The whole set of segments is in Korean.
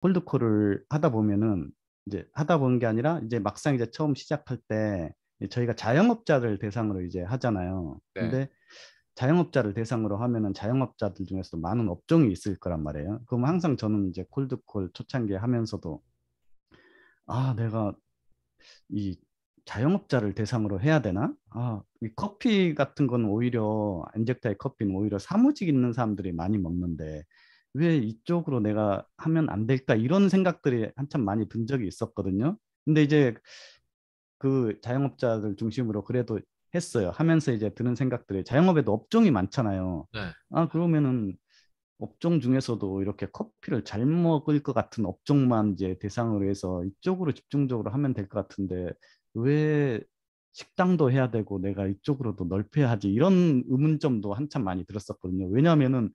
콜드콜을 하다 보면은 이제 하다 보는 게 아니라 이제 막상 이제 처음 시작할 때 저희가 자영업자들 대상으로 이제 하잖아요. 네. 근데 자영업자를 대상으로 하면은 자영업자들 중에서도 많은 업종이 있을 거란 말이에요. 그럼 항상 저는 이제 콜드콜 초창기에 하면서도 내가 이 자영업자를 대상으로 해야 되나? 이 커피 같은 건 오히려 안젝타의 커피는 오히려 사무직 있는 사람들이 많이 먹는데 왜 이쪽으로 내가 하면 안 될까? 이런 생각들이 한참 많이 든 적이 있었거든요. 근데 이제 그 자영업자들 중심으로 그래도 했어요. 하면서 이제 드는 생각들이 자영업에도 업종이 많잖아요. 네. 그러면은 업종 중에서도 이렇게 커피를 잘 먹을 것 같은 업종만 이제 대상으로 해서 이쪽으로 집중적으로 하면 될 것 같은데 왜 식당도 해야 되고 내가 이쪽으로도 넓혀야 하지 이런 의문점도 한참 많이 들었었거든요. 왜냐하면은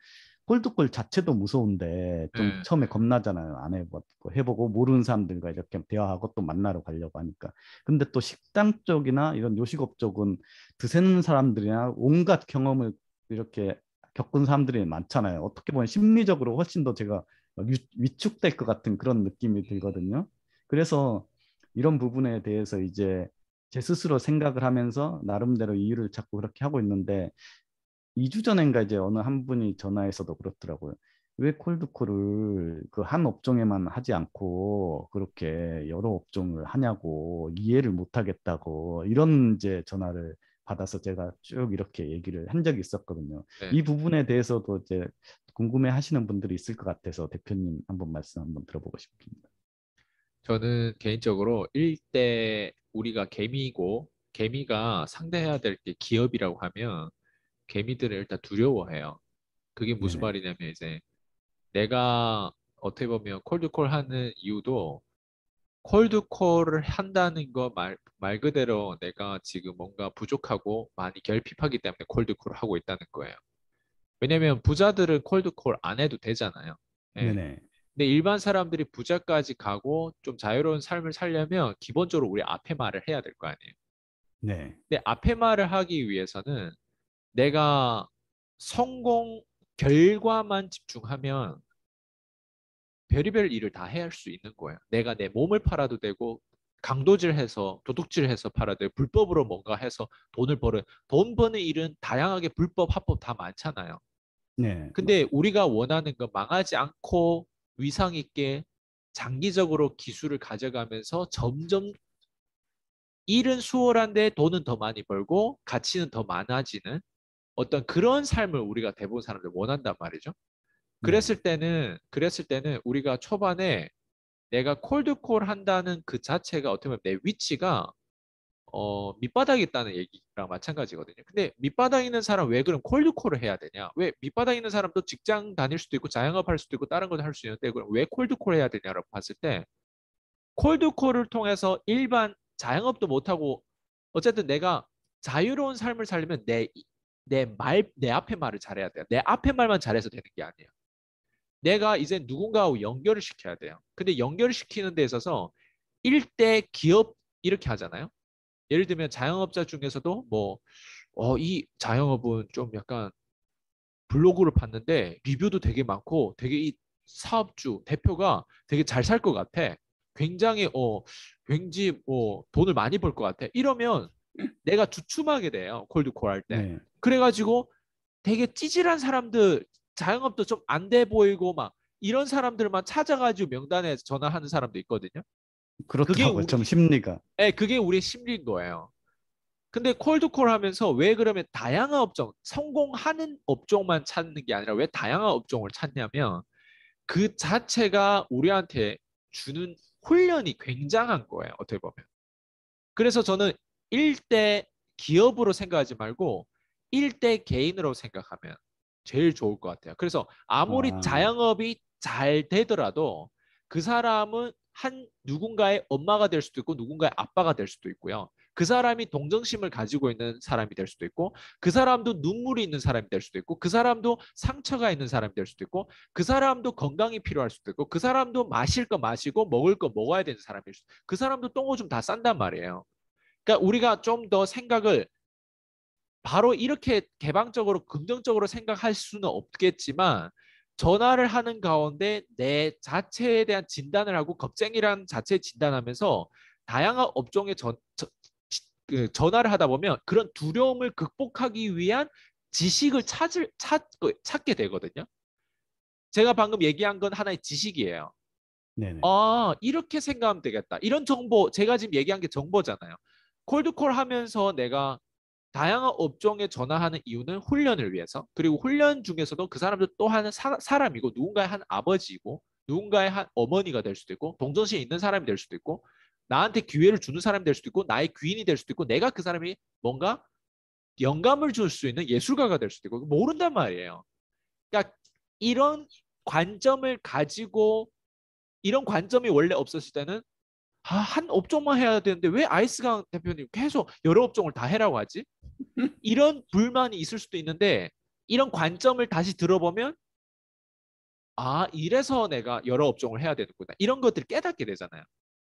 콜드콜 자체도 무서운데 좀 네. 처음에 겁나잖아요. 안 해보고 해보고 모르는 사람들과 이렇게 대화하고 또 만나러 가려고 하니까. 근데 또 식당 쪽이나 이런 요식업 쪽은 드세는 사람들이나 온갖 경험을 이렇게 겪은 사람들이 많잖아요. 어떻게 보면 심리적으로 훨씬 더 제가 위축될 것 같은 그런 느낌이 들거든요. 그래서 이런 부분에 대해서 이제 제 스스로 생각을 하면서 나름대로 이유를 찾고 그렇게 하고 있는데 2주 전인가 이제 어느 한 분이 전화해서도 그렇더라고요. 왜 콜드콜을 그 한 업종에만 하지 않고 그렇게 여러 업종을 하냐고 이해를 못 하겠다고 이런 이제 전화를 받아서 제가 쭉 이렇게 얘기를 한 적이 있었거든요. 네. 이 부분에 대해서도 이제 궁금해 하시는 분들이 있을 것 같아서 대표님 한번 말씀 한번 들어보고 싶습니다. 저는 개인적으로 일대 우리가 개미고 개미가 상대해야 될 게 기업이라고 하면 개미들을 일단 두려워해요. 그게 무슨 네네. 말이냐면 이제 내가 어떻게 보면 콜드콜 하는 이유도 콜드콜을 한다는 거 말 그대로 내가 지금 뭔가 부족하고 많이 결핍하기 때문에 콜드콜을 하고 있다는 거예요. 왜냐면 부자들은 콜드콜 안 해도 되잖아요. 예. 네네. 근데 일반 사람들이 부자까지 가고 좀 자유로운 삶을 살려면 기본적으로 우리 앞에 말을 해야 될 거 아니에요. 네. 근데 앞에 말을 하기 위해서는 내가 성공 결과만 집중하면 별의별 일을 다 해야 할 수 있는 거예요. 내가 내 몸을 팔아도 되고 강도질해서 도둑질해서 팔아도 되고 불법으로 뭔가 해서 돈을 벌어 돈 버는 일은 다양하게 불법 합법 다 많잖아요. 네. 근데 우리가 원하는 건 망하지 않고 위상 있게 장기적으로 기술을 가져가면서 점점 일은 수월한데 돈은 더 많이 벌고 가치는 더 많아지는 어떤 그런 삶을 우리가 대부분 사람들 원한단 말이죠. 네. 그랬을 때는 우리가 초반에 내가 콜드콜 한다는 그 자체가 어떻게 보면 내 위치가 밑바닥에 있다는 얘기랑 마찬가지거든요. 근데 밑바닥에 있는 사람 왜 그럼 콜드콜을 해야 되냐? 왜 밑바닥에 있는 사람도 직장 다닐 수도 있고 자영업 할 수도 있고 다른 걸 할 수 있는데 그럼 왜 콜드콜 해야 되냐라고 봤을 때 콜드콜을 통해서 일반 자영업도 못하고 어쨌든 내가 자유로운 삶을 살려면 내 앞에 말을 잘해야 돼요. 내 앞에 말만 잘해서 되는 게 아니에요. 내가 이제 누군가하고 연결을 시켜야 돼요. 근데 연결을 시키는 데 있어서 일대 기업 이렇게 하잖아요. 예를 들면 자영업자 중에서도 이 자영업은 좀 약간 블로그를 봤는데 리뷰도 되게 많고 되게 이 사업주 대표가 되게 잘 살 것 같아. 굉장히 왠지 돈을 많이 벌 것 같아. 이러면 내가 주춤하게 돼요. 콜드콜 할 때. 네. 그래가지고 되게 찌질한 사람들 자영업도 좀 안 돼 보이고 막 이런 사람들만 찾아가지고 명단에 전화하는 사람도 있거든요. 그게 그렇더라고요. 좀 심리가. 그게 우리의 심리인 거예요. 근데 콜드콜 하면서 왜 그러면 다양한 업종, 성공하는 업종만 찾는 게 아니라 왜 다양한 업종을 찾냐면 그 자체가 우리한테 주는 훈련이 굉장한 거예요. 어떻게 보면. 그래서 저는 1대 기업으로 생각하지 말고 1대 개인으로 생각하면 제일 좋을 것 같아요. 그래서 아무리 아, 자영업이 잘 되더라도 그 사람은 한 누군가의 엄마가 될 수도 있고 누군가의 아빠가 될 수도 있고요. 그 사람이 동정심을 가지고 있는 사람이 될 수도 있고 그 사람도 눈물이 있는 사람이 될 수도 있고 그 사람도 상처가 있는 사람이 될 수도 있고 그 사람도 건강이 필요할 수도 있고 그 사람도 마실 거 마시고 먹을 거 먹어야 되는 사람일 수도 있고 그 사람도 똥오줌 다 싼단 말이에요. 그러니까 우리가 좀 더 생각을 바로 이렇게 개방적으로 긍정적으로 생각할 수는 없겠지만 전화를 하는 가운데 내 자체에 대한 진단을 하고 겁쟁이라는 자체 진단하면서 다양한 업종에 전화를 하다 보면 그런 두려움을 극복하기 위한 지식을 찾게 되거든요. 제가 방금 얘기한 건 하나의 지식이에요. 네네. 아, 이렇게 생각하면 되겠다. 이런 정보, 제가 지금 얘기한 게 정보잖아요. 콜드콜 하면서 내가 다양한 업종에 전화하는 이유는 훈련을 위해서. 그리고 훈련 중에서도 그 사람도 또 하는 사람이고 누군가의 한 아버지이고 누군가의 한 어머니가 될 수도 있고 동정심이 있는 사람이 될 수도 있고 나한테 기회를 주는 사람이 될 수도 있고 나의 귀인이 될 수도 있고 내가 그 사람이 뭔가 영감을 줄 수 있는 예술가가 될 수도 있고 모른단 말이에요. 그러니까 이런 관점을 가지고 이런 관점이 원래 없었을 때는 한 업종만 해야 되는데 왜 아이스강 대표님 계속 여러 업종을 다 해라고 하지? 이런 불만이 있을 수도 있는데 이런 관점을 다시 들어보면 아, 이래서 내가 여러 업종을 해야 되는구나. 이런 것들을 깨닫게 되잖아요.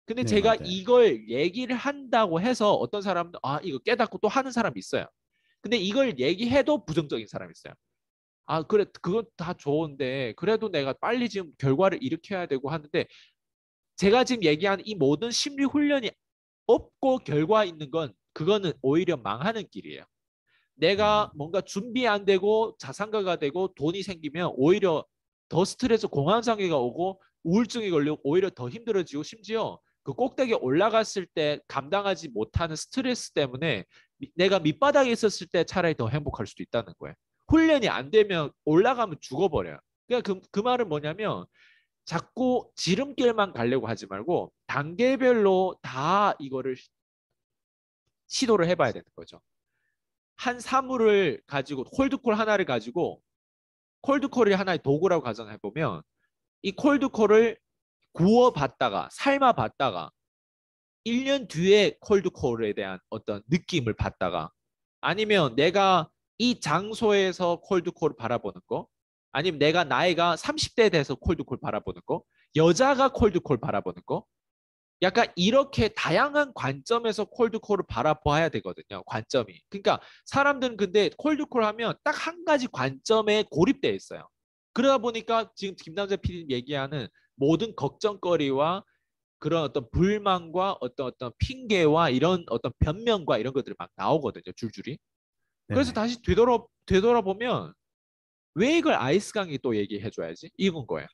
근데 네, 제가 맞아요. 이걸 얘기를 한다고 해서 어떤 사람도 아, 이거 깨닫고 또 하는 사람이 있어요. 근데 이걸 얘기해도 부정적인 사람이 있어요. 아, 그래, 그건 다 좋은데 그래도 내가 빨리 지금 결과를 일으켜야 되고 하는데 제가 지금 얘기한 이 모든 심리 훈련이 없고 결과 있는 건 그거는 오히려 망하는 길이에요. 내가 음, 뭔가 준비 안 되고 자산가가 되고 돈이 생기면 오히려 더 스트레스 공황장애가 오고 우울증이 걸리고 오히려 더 힘들어지고 심지어 그 꼭대기에 올라갔을 때 감당하지 못하는 스트레스 때문에 내가 밑바닥에 있었을 때 차라리 더 행복할 수도 있다는 거예요. 훈련이 안 되면 올라가면 죽어버려요. 그러니까 그 말은 뭐냐면 자꾸 지름길만 가려고 하지 말고 단계별로 다 이거를 시도를 해봐야 되는 거죠. 한 사물을 가지고 콜드콜 하나를 가지고 콜드콜이 하나의 도구라고 가정해 보면 이 콜드콜을 구워봤다가 삶아봤다가 1년 뒤에 콜드콜에 대한 어떤 느낌을 받다가 아니면 내가 이 장소에서 콜드콜을 바라보는 거 아니면 내가 나이가 30대 돼서 콜드콜 바라보는 거 여자가 콜드콜 바라보는 거 약간 이렇게 다양한 관점에서 콜드콜을 바라봐야 되거든요. 관점이. 그러니까 사람들은 근데 콜드콜 하면 딱 한 가지 관점에 고립돼 있어요. 그러다 보니까 지금 김남재 PD님 얘기하는 모든 걱정거리와 그런 어떤 불만과 어떤 핑계와 이런 어떤 변명과 이런 것들이 막 나오거든요. 줄줄이. 그래서 네네. 다시 되돌아보면 왜 이걸 아이스강이 또 얘기해줘야지? 이건 거예요.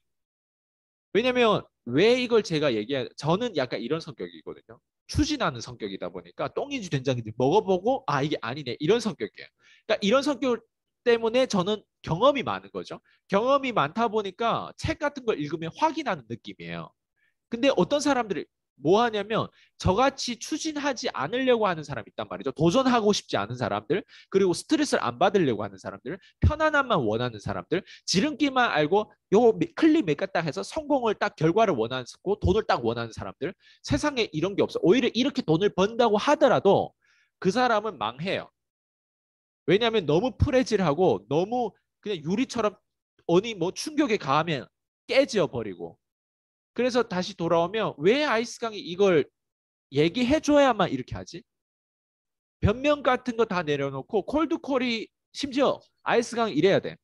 왜냐면 왜 이걸 제가 저는 약간 이런 성격이거든요. 추진하는 성격이다 보니까 똥인지 된장인지 먹어보고 아 이게 아니네 이런 성격이에요. 그러니까 이런 성격 때문에 저는 경험이 많은 거죠. 경험이 많다 보니까 책 같은 걸 읽으면 확인하는 느낌이에요. 근데 어떤 사람들이 뭐 하냐면 저같이 추진하지 않으려고 하는 사람이 있단 말이죠. 도전하고 싶지 않은 사람들, 그리고 스트레스를 안 받으려고 하는 사람들, 편안함만 원하는 사람들, 지름길만 알고 요 클릭 몇 가닥 해서 성공을 딱 결과를 원하고 돈을 딱 원하는 사람들. 세상에 이런 게 없어. 오히려 이렇게 돈을 번다고 하더라도 그 사람은 망해요. 왜냐하면 너무 프레질하고 너무 그냥 유리처럼 어디 뭐 충격에 가하면 깨져 버리고 그래서 다시 돌아오면 왜 아이스강이 이걸 얘기해줘야만 이렇게 하지? 변명 같은 거 다 내려놓고 콜드콜이 심지어 아이스강 이래야 돼.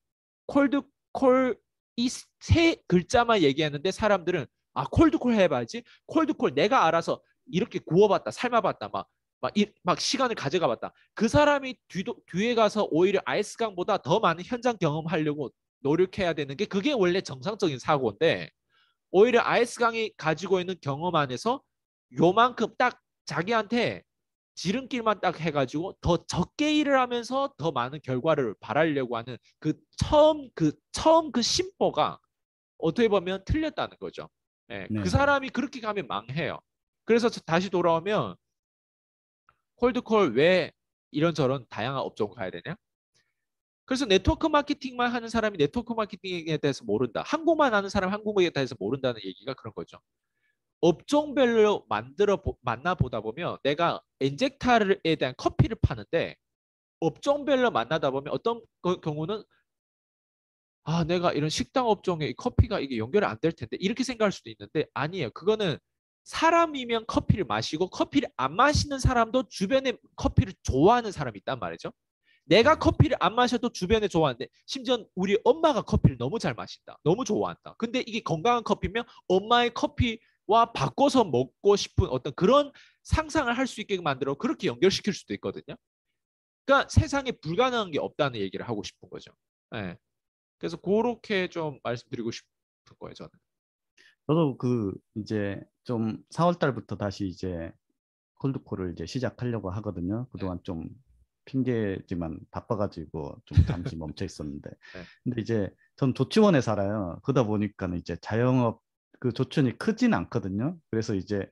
콜드콜 이 세 글자만 얘기했는데 사람들은 아 콜드콜 해봐야지. 콜드콜 내가 알아서 이렇게 구워봤다, 삶아봤다, 막 시간을 가져가봤다. 그 사람이 뒤에 가서 오히려 아이스강보다 더 많은 현장 경험하려고 노력해야 되는 게 그게 원래 정상적인 사고인데 오히려 아이스강이 가지고 있는 경험 안에서 요만큼 딱 자기한테 지름길만 딱 해가지고 더 적게 일을 하면서 더 많은 결과를 바라려고 하는 그 처음 그 심보가 어떻게 보면 틀렸다는 거죠. 예, 그 네네. 사람이 그렇게 가면 망해요. 그래서 다시 돌아오면 콜드콜 왜 이런저런 다양한 업종 가야 되냐? 그래서 네트워크 마케팅만 하는 사람이 네트워크 마케팅에 대해서 모른다. 한국만 하는 사람 한국에 대해서 모른다는 얘기가 그런 거죠. 업종별로 만나보다 보면 내가 엔젝타에 대한 커피를 파는데 업종별로 만나다 보면 어떤 경우는 아 내가 이런 식당 업종에 이 커피가 이게 연결이 안 될 텐데 이렇게 생각할 수도 있는데 아니에요. 그거는 사람이면 커피를 마시고 커피를 안 마시는 사람도 주변에 커피를 좋아하는 사람이 있단 말이죠. 내가 네. 커피를 안 마셔도 주변에 좋아하는데 심지어 우리 엄마가 커피를 너무 잘 마신다. 너무 좋아한다. 근데 이게 건강한 커피면 엄마의 커피와 바꿔서 먹고 싶은 어떤 그런 상상을 할 수 있게 만들어 그렇게 연결시킬 수도 있거든요. 그러니까 세상에 불가능한 게 없다는 얘기를 하고 싶은 거죠. 네. 그래서 그렇게 좀 말씀드리고 싶은 거예요, 저는. 저도 그 이제 좀 4월 달부터 다시 이제 콜드콜을 이제 시작하려고 하거든요. 네. 그동안 좀 핑계지만 바빠가지고 좀 잠시 멈춰 있었는데, 네. 근데 이제 전 조치원에 살아요. 그러다 보니까는 이제 자영업 그 조치원이 크진 않거든요. 그래서 이제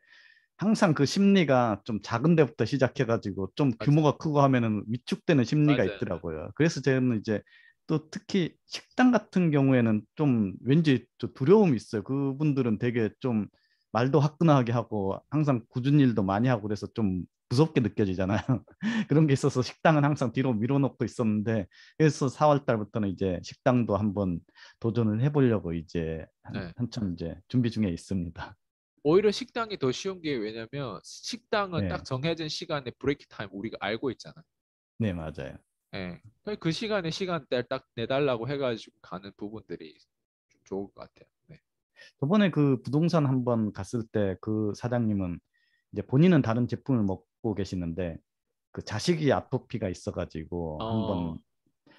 항상 그 심리가 좀 작은 데부터 시작해가지고 좀 맞아요. 규모가 크고 하면은 위축되는 심리가 맞아요. 있더라고요. 그래서 저는 이제 또 특히 식당 같은 경우에는 좀 왠지 좀 두려움이 있어요. 그분들은 되게 좀 말도 화끈하게 하고 항상 굳은 일도 많이 하고 그래서 좀 무섭게 느껴지잖아요. 그런 게 있어서 식당은 항상 뒤로 밀어놓고 있었는데 그래서 4월 달부터는 이제 식당도 한번 도전을 해보려고 이제 네. 한참 이제 준비 중에 있습니다. 오히려 식당이 더 쉬운 게 왜냐면 식당은 딱 네, 정해진 시간에 브레이크 타임 우리가 알고 있잖아요. 네, 맞아요. 예. 그 시간에 시간대 딱 내달라고 해가지고 가는 부분들이 좀 좋을 것 같아요. 네. 저번에 그 부동산 한번 갔을 때 그 사장님은 이제 본인은 다른 제품을 먹고 계시는데 그 자식이 아토피가 있어가지고 어, 한번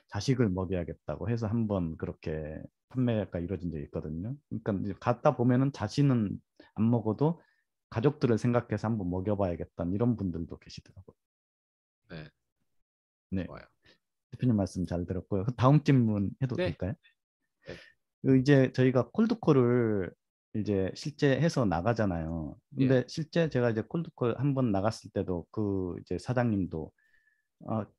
자식을 먹여야겠다고 해서 한번 그렇게 판매가 이루어진 적이 있거든요. 그러니까 이제 갔다 보면은 자신은 안 먹어도 가족들을 생각해서 한번 먹여봐야겠다 이런 분들도 계시더라고요. 네. 네, 좋아요. 대표님 말씀 잘 들었고요. 그 다음 질문 해도 네. 될까요? 네. 그 이제 저희가 콜드콜을 이제 실제 해서 나가잖아요. 예. 근데 실제 제가 이제 콜드콜 한번 나갔을 때도 그 이제 사장님도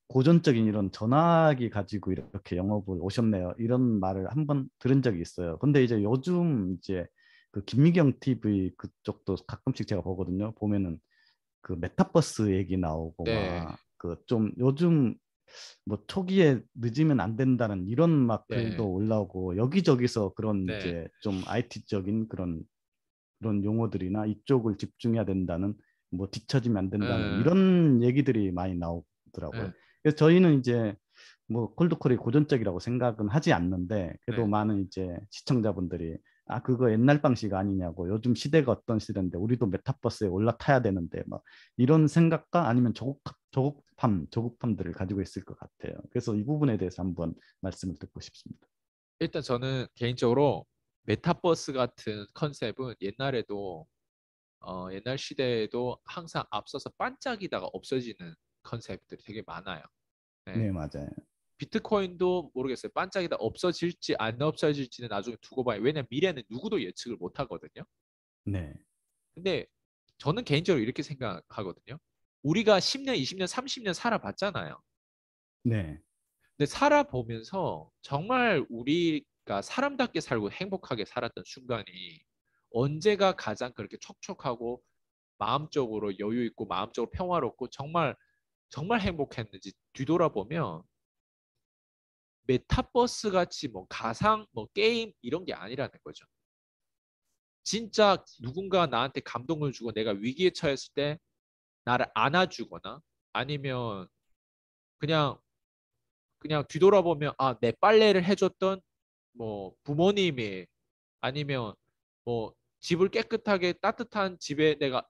고전적인 이런 전화기 가지고 이렇게 영업을 오셨네요. 이런 말을 한번 들은 적이 있어요. 근데 이제 요즘 이제 그 김미경 TV 그쪽도 가끔씩 제가 보거든요. 보면은 그 메타버스 얘기 나오고 네. 막 그 좀 요즘 뭐 초기에 늦으면 안 된다는 이런 막 네. 글도 올라오고 여기저기서 그런 네. 이제 좀 IT적인 그런 용어들이나 이쪽을 집중해야 된다는 뭐 뒤처지면 안 된다는 예. 이런 얘기들이 많이 나오더라고요. 예. 그래서 저희는 이제 뭐 콜드콜이 고전적이라고 생각은 하지 않는데 그래도 네. 많은 이제 시청자분들이 그거 옛날 방식 아니냐고 요즘 시대가 어떤 시대인데 우리도 메타버스에 올라타야 되는데 막 이런 생각과 아니면 조급함들을 가지고 있을 것 같아요. 그래서 이 부분에 대해서 한번 말씀을 듣고 싶습니다. 일단 저는 개인적으로 메타버스 같은 컨셉은 옛날에도 옛날 시대에도 항상 앞서서 반짝이다가 없어지는 컨셉들이 되게 많아요. 네. 네, 맞아요. 비트코인도 모르겠어요. 반짝이다 없어질지 안 없어질지는 나중에 두고 봐요. 왜냐면 미래는 누구도 예측을 못 하거든요. 네, 근데 저는 개인적으로 이렇게 생각하거든요. 우리가 10년, 20년, 30년 살아봤잖아요. 네, 근데 살아보면서 정말 우리가 사람답게 살고 행복하게 살았던 순간이 언제가 가장 그렇게 촉촉하고 마음적으로 여유 있고 마음적으로 평화롭고 정말 정말 행복했는지 뒤돌아보면 메타버스 같이 뭐 가상 뭐 게임 이런 게 아니라는 거죠. 진짜 누군가 나한테 감동을 주고 내가 위기에 처했을 때 나를 안아주거나 아니면 그냥 뒤돌아보면 내 빨래를 해줬던 뭐 부모님이 아니면 뭐 집을 깨끗하게 따뜻한 집에 내가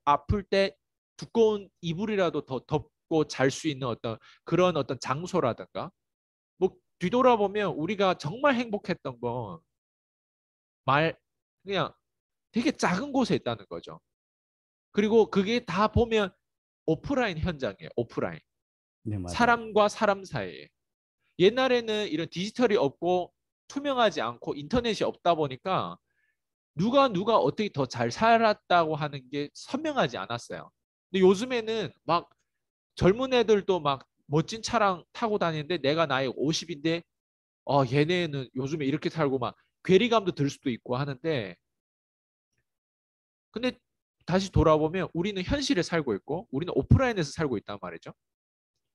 아플 때 두꺼운 이불이라도 더 덮고 잘 수 있는 어떤 그런 어떤 장소라든가 뭐 뒤돌아보면 우리가 정말 행복했던 건 말 그냥 되게 작은 곳에 있다는 거죠. 그리고 그게 다 보면 오프라인 현장이에요. 오프라인. 네, 맞아요. 사람과 사람 사이에. 옛날에는 이런 디지털이 없고 투명하지 않고 인터넷이 없다 보니까 누가 어떻게 더 잘 살았다고 하는 게 선명하지 않았어요. 근데 요즘에는 막 젊은 애들도 막 멋진 차량 타고 다니는데 내가 나이 50인데 얘네는 요즘에 이렇게 살고 막 괴리감도 들 수도 있고 하는데 근데 다시 돌아보면 우리는 현실에 살고 있고 우리는 오프라인에서 살고 있단 말이죠.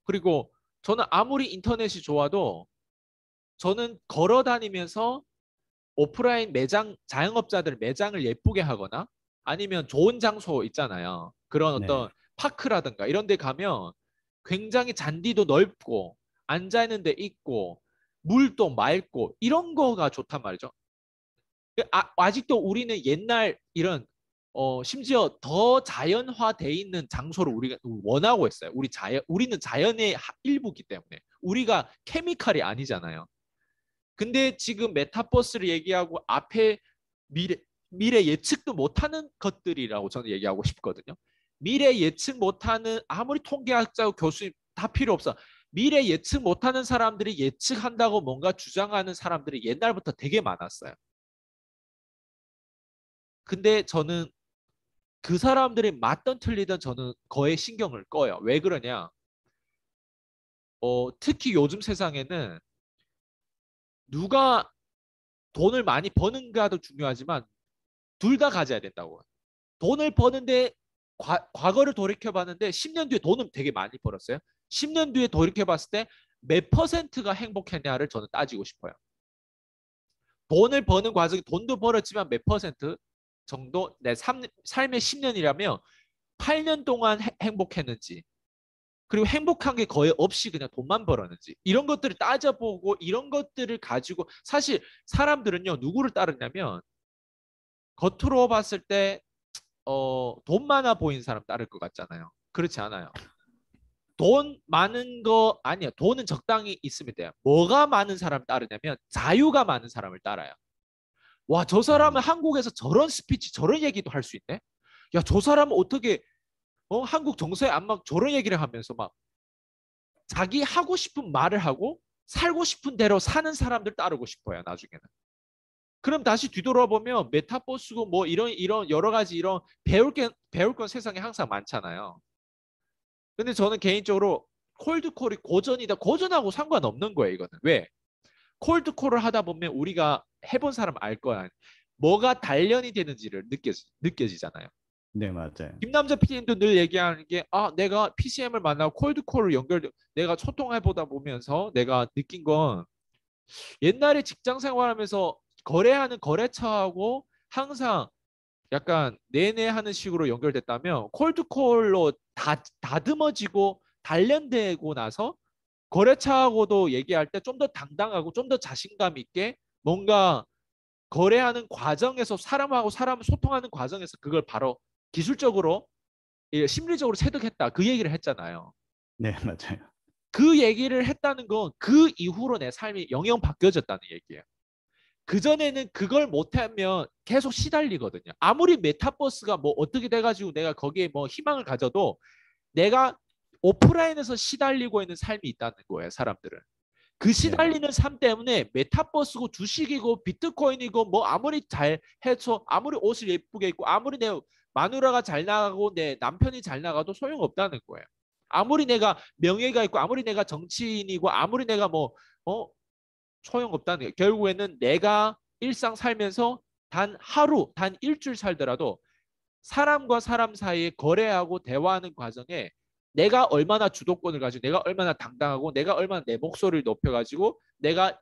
그리고 저는 아무리 인터넷이 좋아도 저는 걸어 다니면서 오프라인 매장 자영업자들 매장을 예쁘게 하거나 아니면 좋은 장소 있잖아요. 그런 네, 어떤 파크라든가 이런 데 가면 굉장히 잔디도 넓고 앉아 있는 데 있고 물도 맑고 이런 거가 좋단 말이죠. 아직도 우리는 옛날 이런 심지어 더 자연화돼 있는 장소를 우리가 원하고 있어요. 우리는 자연의 일부이기 때문에 우리가 케미칼이 아니잖아요. 근데 지금 메타버스를 얘기하고 앞에 미래, 미래 예측도 못하는 것들이라고 저는 얘기하고 싶거든요. 미래 예측 못하는 아무리 통계학자 교수님 다 필요 없어. 미래 예측 못하는 사람들이 예측한다고 뭔가 주장하는 사람들이 옛날부터 되게 많았어요. 근데 저는 그 사람들이 맞든 틀리든 저는 거의 신경을 꺼요. 왜 그러냐? 특히 요즘 세상에는 누가 돈을 많이 버는가도 중요하지만 둘 다 가져야 된다고. 돈을 버는데 과거를 돌이켜봤는데 10년 뒤에 돈은 되게 많이 벌었어요. 10년 뒤에 돌이켜봤을 때 몇 퍼센트가 행복했냐를 저는 따지고 싶어요. 돈을 버는 과정이 돈도 벌었지만 몇 퍼센트 정도 내 삶의 10년이라면 8년 동안 행복했는지 그리고 행복한 게 거의 없이 그냥 돈만 벌었는지 이런 것들을 따져보고 이런 것들을 가지고 사실 사람들은요 누구를 따르냐면 겉으로 봤을 때 돈 많아 보이는 사람 따를 것 같잖아요. 그렇지 않아요. 돈 많은 거 아니에요. 돈은 적당히 있으면 돼요. 뭐가 많은 사람 따르냐면 자유가 많은 사람을 따라요. 와, 저 사람은 한국에서 저런 스피치, 저런 얘기도 할 수 있네? 야, 저 사람은 어떻게 한국 정서에 안 막 저런 얘기를 하면서 막 자기 하고 싶은 말을 하고 살고 싶은 대로 사는 사람들 따르고 싶어요, 나중에는. 그럼 다시 뒤돌아보면 메타버스고 뭐 이런 여러 가지 이런 배울 건 세상에 항상 많잖아요. 근데 저는 개인적으로 콜드콜이 고전이다. 고전하고 상관없는 거예요, 이거는. 왜? 콜드콜을 하다 보면 우리가 해본 사람 알 거야. 뭐가 단련이 되는지를 느껴지잖아요. 네, 맞아요. 김남자 PD님도 늘 얘기하는 게, 내가 PCM을 만나고 콜드콜을 내가 소통해보다 보면서 내가 느낀 건 옛날에 직장 생활하면서 거래하는 거래처하고 항상 약간 내내 하는 식으로 연결됐다면 콜드콜로 다듬어지고 단련되고 나서 거래처하고도 얘기할 때 좀 더 당당하고 좀 더 자신감 있게 뭔가 거래하는 과정에서 사람하고 사람 소통하는 과정에서 그걸 바로 기술적으로 심리적으로 체득했다. 그 얘기를 했잖아요. 네, 맞아요. 그 얘기를 했다는 건 그 이후로 내 삶이 영영 바뀌어졌다는 얘기예요. 그전에는 그걸 못하면 계속 시달리거든요. 아무리 메타버스가 뭐 어떻게 돼가지고 내가 거기에 뭐 희망을 가져도 내가 오프라인에서 시달리고 있는 삶이 있다는 거예요, 사람들은. 그 네, 맞아요. 시달리는 삶 때문에 메타버스고 주식이고 비트코인이고 뭐 아무리 잘 해서 아무리 옷을 예쁘게 입고 아무리 내 마누라가 잘 나가고 내 남편이 잘 나가도 소용없다는 거예요. 아무리 내가 명예가 있고 아무리 내가 정치인이고 아무리 내가 뭐 소용없다는 게 결국에는 내가 일상 살면서 단 하루, 단 일주일 살더라도 사람과 사람 사이에 거래하고 대화하는 과정에 내가 얼마나 주도권을 가지고 내가 얼마나 당당하고 내가 얼마나 내 목소리를 높여가지고 내가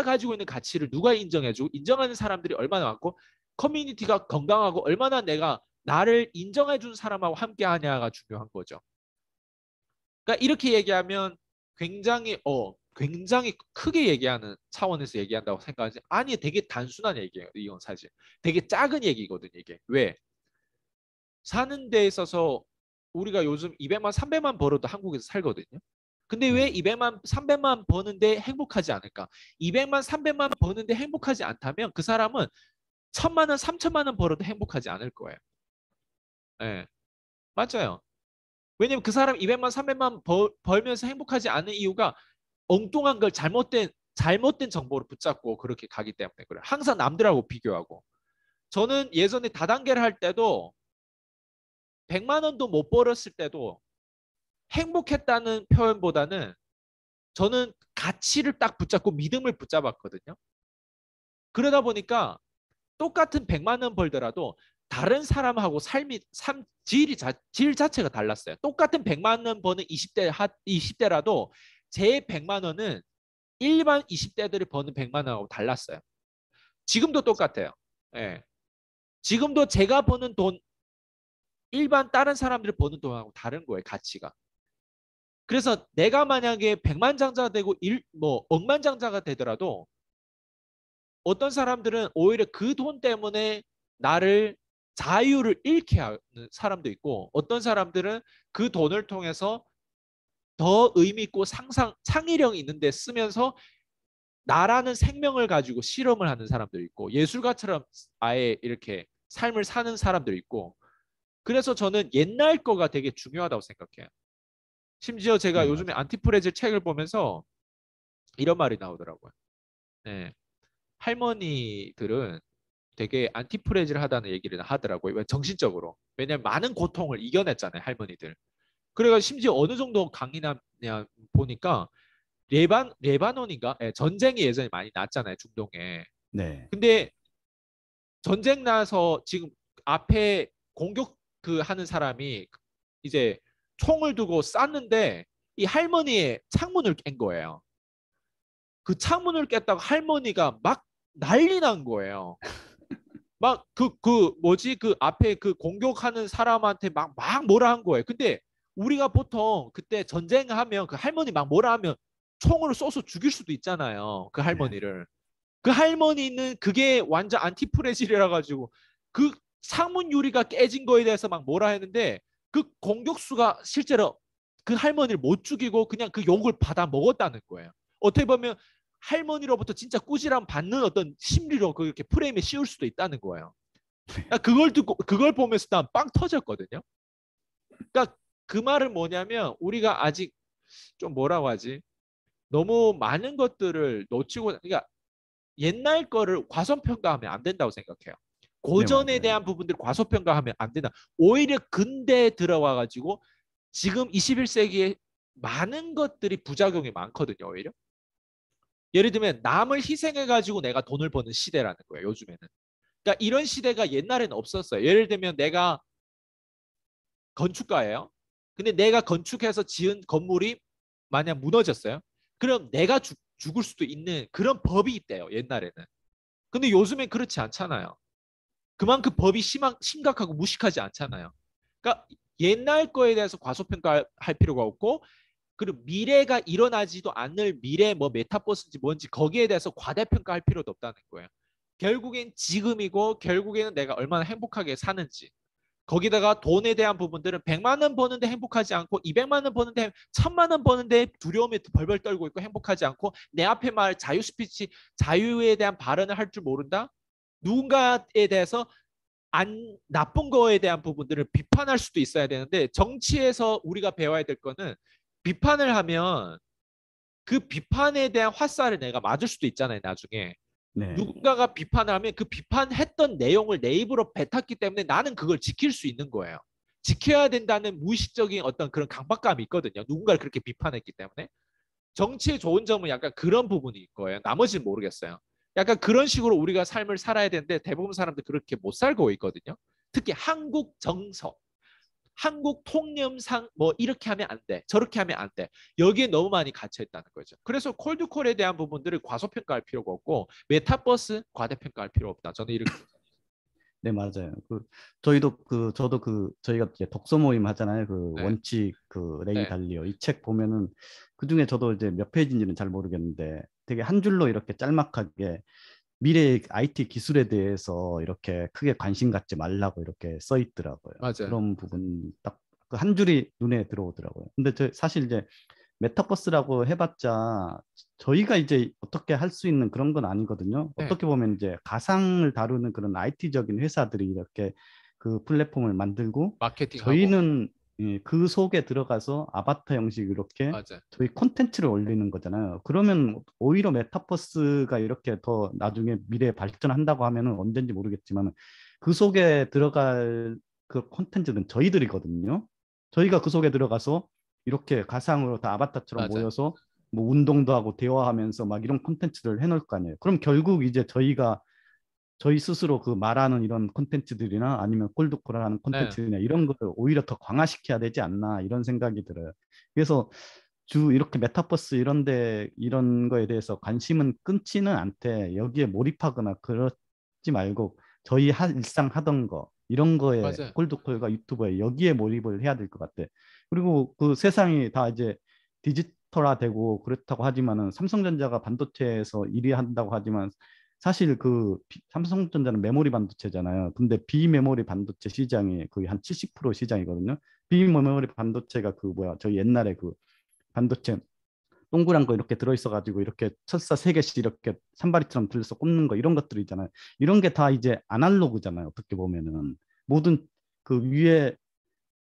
가지고 있는 가치를 누가 인정해주고 인정하는 사람들이 얼마나 많고 커뮤니티가 건강하고 얼마나 내가 나를 인정해준 사람하고 함께 하냐가 중요한 거죠. 그러니까 이렇게 얘기하면 굉장히 굉장히 크게 얘기하는 차원에서 얘기한다고 생각하지 아니 되게 단순한 얘기예요. 이건 사실 되게 작은 얘기거든요. 이게 왜 사는 데 있어서 우리가 요즘 200만 300만 벌어도 한국에서 살거든요. 근데 왜 네, 200만 300만 버는데 행복하지 않을까? 200만 300만 버는데 행복하지 않다면 그 사람은 1000만 원 3000만 원 벌어도 행복하지 않을 거예요. 예, 맞아요. 왜냐면 그 사람 200만 300만 벌면서 행복하지 않은 이유가 엉뚱한 걸 잘못된 정보를 붙잡고 그렇게 가기 때문에 그래요. 항상 남들하고 비교하고. 저는 예전에 다단계를 할 때도 100만 원도 못 벌었을 때도 행복했다는 표현보다는 저는 가치를 딱 붙잡고 믿음을 붙잡았거든요. 그러다 보니까 똑같은 100만 원 벌더라도 다른 사람하고 질 자체가 달랐어요. 똑같은 100만 원 버는 20대라도 제 100만 원은 일반 20대들이 버는 100만 원하고 달랐어요. 지금도 똑같아요. 예. 지금도 제가 버는 돈 일반 다른 사람들이 버는 돈하고 다른 거예요. 가치가. 그래서 내가 만약에 백만장자가 되고 뭐 억만장자가 되더라도 어떤 사람들은 오히려 그 돈 때문에 나를 자유를 잃게 하는 사람도 있고 어떤 사람들은 그 돈을 통해서 더 의미 있고 창의력 있는 데 쓰면서 나라는 생명을 가지고 실험을 하는 사람도 있고 예술가처럼 아예 이렇게 삶을 사는 사람도 있고 그래서 저는 옛날 거가 되게 중요하다고 생각해요. 심지어 네, 제가 요즘에 맞아요. 안티프레즈 책을 보면서 이런 말이 나오더라고요. 네. 할머니들은 되게 안티프레즈를 하다는 얘기를 하더라고요. 왜 정신적으로. 왜냐하면 많은 고통을 이겨냈잖아요, 할머니들. 그래가 심지어 어느 정도 강인하냐 보니까 레바논인가? 예, 전쟁이 예전에 많이 났잖아요, 중동에. 네. 근데 전쟁 나서 지금 앞에 공격 그 하는 사람이 이제 총을 두고 쐈는데 이 할머니의 창문을 깬 거예요. 그 창문을 깼다가 할머니가 막 난리 난 거예요. 막 뭐지 그 앞에 그 공격하는 사람한테 막 뭐라 한 거예요. 근데 우리가 보통 그때 전쟁하면 그 할머니 막 뭐라 하면 총으로 쏘서 죽일 수도 있잖아요. 그 네. 할머니를. 그 할머니는 그게 완전 안티프레질이라 가지고 그 창문 유리가 깨진 거에 대해서 막 뭐라 했는데 그 공격수가 실제로 그 할머니를 못 죽이고 그냥 그 욕을 받아 먹었다는 거예요. 어떻게 보면 할머니로부터 진짜 꾸지람 받는 어떤 심리로 그렇게 프레임에 씌울 수도 있다는 거예요. 그걸 듣고 그걸 보면서 난 빵 터졌거든요. 그러니까 그 말은 뭐냐면 우리가 아직 좀 뭐라고 하지? 너무 많은 것들을 놓치고 그러니까 옛날 거를 과소평가하면 안 된다고 생각해요. 네, 고전에 맞아요. 대한 부분들 과소평가하면 안 된다. 오히려 근대에 들어와 가지고 지금 21세기에 많은 것들이 부작용이 많거든요. 오히려. 예를 들면 남을 희생해 가지고 내가 돈을 버는 시대라는 거예요. 요즘에는. 그러니까 이런 시대가 옛날에는 없었어요. 예를 들면 내가 건축가예요. 근데 내가 건축해서 지은 건물이 만약 무너졌어요. 그럼 내가 죽을 수도 있는 그런 법이 있대요. 옛날에는. 근데 요즘엔 그렇지 않잖아요. 그만큼 법이 심각하고 무식하지 않잖아요. 그러니까 옛날 거에 대해서 과소평가할 필요가 없고 그리고 미래가 일어나지도 않을 미래 뭐 메타버스인지 뭔지 거기에 대해서 과대평가할 필요도 없다는 거예요. 결국엔 지금이고 결국에는 내가 얼마나 행복하게 사는지 거기다가 돈에 대한 부분들은 100만 원 버는데 행복하지 않고 200만 원 버는데 1000만 원 버는데 두려움에 벌벌 떨고 있고 행복하지 않고 내 앞에 말 자유 스피치 자유에 대한 발언을 할 줄 모른다. 누군가에 대해서 안 나쁜 거에 대한 부분들을 비판할 수도 있어야 되는데 정치에서 우리가 배워야 될 거는 비판을 하면 그 비판에 대한 화살을 내가 맞을 수도 있잖아요, 나중에. 네. 누군가가 비판을 하면 그 비판했던 내용을 내 입으로 뱉었기 때문에 나는 그걸 지킬 수 있는 거예요. 지켜야 된다는 무의식적인 어떤 그런 강박감이 있거든요. 누군가를 그렇게 비판했기 때문에. 정치의 좋은 점은 약간 그런 부분이 거예요. 나머지는 모르겠어요. 약간 그런 식으로 우리가 삶을 살아야 되는데 대부분 사람들 그렇게 못 살고 있거든요. 특히 한국 정서, 한국 통념상 뭐 이렇게 하면 안 돼, 저렇게 하면 안 돼. 여기에 너무 많이 갇혀 있다는 거죠. 그래서 콜드콜에 대한 부분들을 과소평가할 필요가 없고 메타버스 과대평가할 필요 없다. 저는 이렇게. 네, 맞아요. 저도 저희가 이제 독서 모임 하잖아요. 그 네, 원칙 레이 네, 달리오 이 책 보면은 그 중에 저도 이제 몇 페이지인지는 잘 모르겠는데 되게 한 줄로 이렇게 짤막하게 미래의 IT 기술에 대해서 이렇게 크게 관심 갖지 말라고 이렇게 써 있더라고요. 맞아요. 그런 부분 딱 그 한 줄이 눈에 들어오더라고요. 근데 사실 이제 메타버스라고 해봤자 저희가 이제 어떻게 할 수 있는 그런 건 아니거든요. 네, 어떻게 보면 이제 가상을 다루는 그런 IT적인 회사들이 이렇게 그 플랫폼을 만들고 마케팅하고 저희는 그 속에 들어가서 아바타 형식 이렇게 맞아요. 저희 콘텐츠를 올리는 거잖아요. 그러면 오히려 메타버스가 이렇게 더 나중에 미래에 발전한다고 하면은 언젠지 모르겠지만 그 속에 들어갈 그 콘텐츠는 저희들이거든요. 저희가 그 속에 들어가서 이렇게 가상으로 다 아바타처럼 맞아요. 모여서 뭐 운동도 하고 대화하면서 막 이런 콘텐츠를 해놓을 거 아니에요. 그럼 결국 이제 저희가 저희 스스로 그 말하는 이런 콘텐츠들이나 아니면 콜드콜하는 네, 콘텐츠나 이런 걸 오히려 더 강화시켜야 되지 않나 이런 생각이 들어요. 그래서 이렇게 메타버스 이런데 이런 거에 대해서 관심은 끊지는 않되 여기에 몰입하거나 그러지 말고 저희 일상 하던 거 이런 거에 맞아요. 콜드콜과 유튜브에 여기에 몰입을 해야 될 것 같아. 그리고 그 세상이 다 이제 디지털화되고 그렇다고 하지만은 삼성전자가 반도체에서 1위 한다고 하지만 사실 그 삼성전자는 메모리 반도체잖아요. 근데 비메모리 반도체 시장이 거의 한 70% 시장이거든요. 비메모리 반도체가 그 뭐야, 저희 옛날에 그 반도체 동그란 거 이렇게 들어있어가지고 이렇게 철사 세 개씩 이렇게 산발이처럼 들려서 꽂는 거 이런 것들 있잖아요. 이런 게 다 이제 아날로그잖아요. 어떻게 보면은 모든 그 위에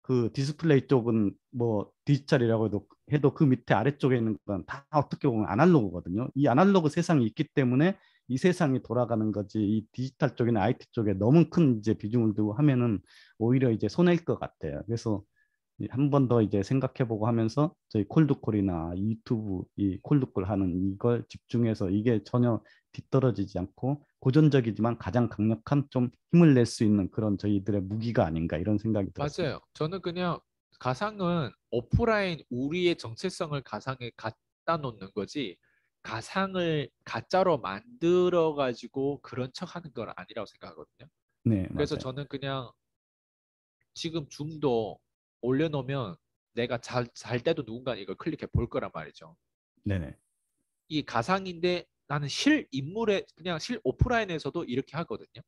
그 디스플레이 쪽은 뭐 디지털이라고 해도 그 밑에 아래쪽에 있는 건 다 어떻게 보면 아날로그거든요. 이 아날로그 세상이 있기 때문에 이 세상이 돌아가는 거지. 이 디지털 쪽이나 IT 쪽에 너무 큰 이제 비중을 두고 하면은 오히려 이제 손해일 것 같아요. 그래서 한 번 더 이제 생각해보고 하면서 저희 콜드콜이나 유튜브 이 콜드콜 하는 이걸 집중해서 이게 전혀 뒤떨어지지 않고 고전적이지만 가장 강력한 좀 힘을 낼 수 있는 그런 저희들의 무기가 아닌가 이런 생각이 들었습니다. 맞아요. 저는 그냥 가상은 오프라인 우리의 정체성을 가상에 갖다 놓는 거지 가상을 가짜로 만들어 가지고 그런 척 하는 건 아니라고 생각하거든요. 네, 그래서 맞아요. 저는 그냥 지금 줌도 올려놓으면 내가 잘 때도 누군가 이걸 클릭해 볼 거란 말이죠. 네네. 이 가상인데 나는 실 인물에 그냥 실 오프라인에서도 이렇게 하거든요.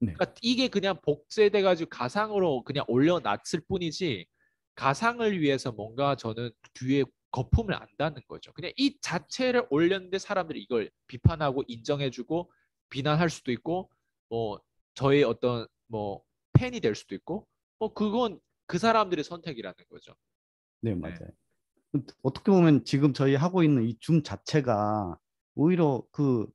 네. 그러니까 이게 그냥 복제돼 가지고 가상으로 그냥 올려놨을 뿐이지 가상을 위해서 뭔가 저는 뒤에 거품을 안다는 거죠. 그냥 이 자체를 올렸는데 사람들이 이걸 비판하고 인정해주고 비난할 수도 있고 뭐 저의 어떤 뭐 팬이 될 수도 있고 뭐 그건 그 사람들의 선택이라는 거죠. 네, 네. 맞아요. 어떻게 보면 지금 저희 하고 있는 이 줌 자체가 오히려 그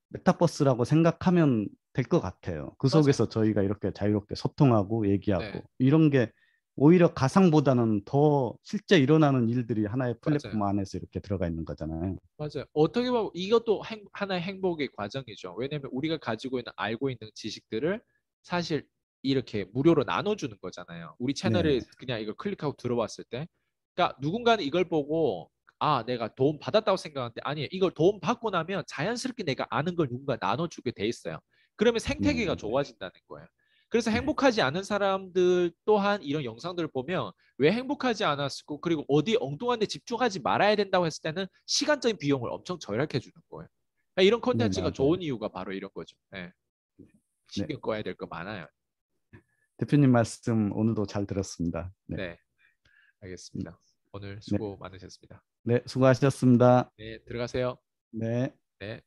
메타버스라고 생각하면 될 것 같아요. 그 맞아요. 속에서 저희가 이렇게 자유롭게 소통하고 네. 얘기하고 이런 게 오히려 가상보다는 더 실제 일어나는 일들이 하나의 맞아요. 플랫폼 안에서 이렇게 들어가 있는 거잖아요. 맞아요. 어떻게 보면 이것도 하나의 행복의 과정이죠. 왜냐하면 우리가 가지고 있는 알고 있는 지식들을 사실 이렇게 무료로 나눠주는 거잖아요. 우리 채널에 네네. 그냥 이걸 클릭하고 들어왔을 때, 그러니까 누군가는 이걸 보고 아, 내가 도움 받았다고 생각하는데 아니, 이걸 도움 받고 나면 자연스럽게 내가 아는 걸 누군가 나눠주게 돼 있어요. 그러면 네, 생태계가 맞아요. 좋아진다는 거예요. 그래서 네. 행복하지 않은 사람들 또한 이런 영상들을 보면 왜 행복하지 않았고 그리고 어디 엉뚱한 데 집중하지 말아야 된다고 했을 때는 시간적인 비용을 엄청 절약해 주는 거예요. 그러니까 이런 네, 콘텐츠가 맞아요. 좋은 이유가 바로 이런 거죠. 네. 네. 신경 꺼야 될 거 많아요. 대표님 말씀 오늘도 잘 들었습니다. 네. 네, 알겠습니다. 오늘 네. 수고 많으셨습니다. 네, 수고하셨습니다. 네, 들어가세요. 네. 네.